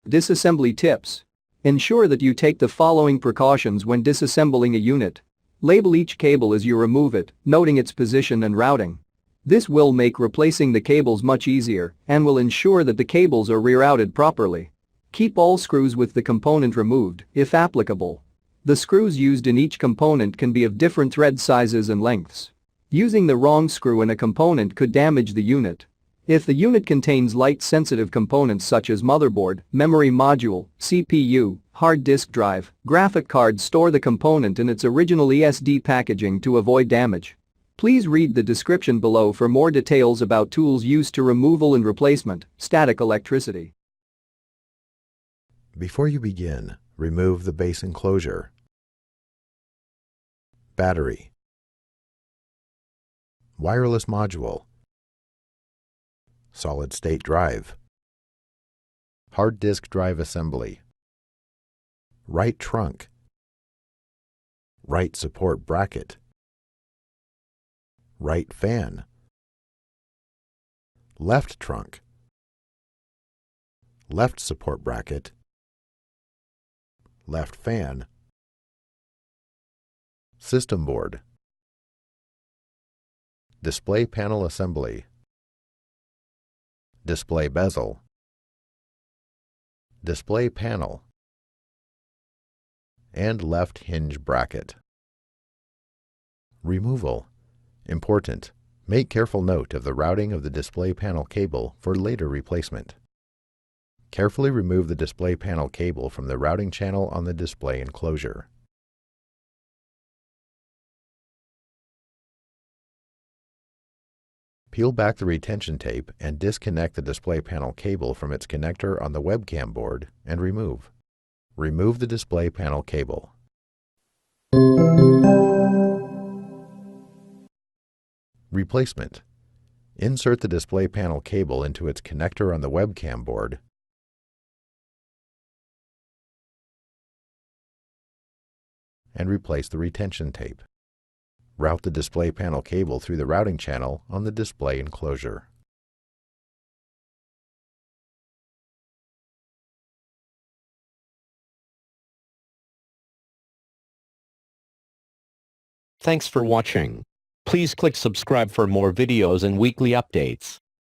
Disassembly tips. Ensure that you take the following precautions when disassembling a unit. Label each cable as you remove it, noting its position and routing. This will make replacing the cables much easier and will ensure that the cables are rerouted properly. Keep all screws with the component removed, if applicable. The screws used in each component can be of different thread sizes and lengths. Using the wrong screw in a component could damage the unit. If the unit contains light-sensitive components such as motherboard, memory module, CPU, hard disk drive, graphic card, store the component in its original ESD packaging to avoid damage. Please read the description below for more details about tools used to removal and replacement, static electricity. Before you begin, remove the base enclosure, battery, wireless module, solid-state drive, hard disk drive assembly, right trunk, right support bracket, right fan, left trunk, left support bracket, left fan, system board, display panel assembly, display bezel, display panel, and left hinge bracket. Removal. Important. Make careful note of the routing of the display panel cable for later replacement. Carefully remove the display panel cable from the routing channel on the display enclosure. Peel back the retention tape and disconnect the display panel cable from its connector on the webcam board and remove. Remove the display panel cable. Replacement. Insert the display panel cable into its connector on the webcam board and replace the retention tape. Route the display panel cable through the routing channel on the display enclosure. Thanks for watching. Please click subscribe for more videos and weekly updates.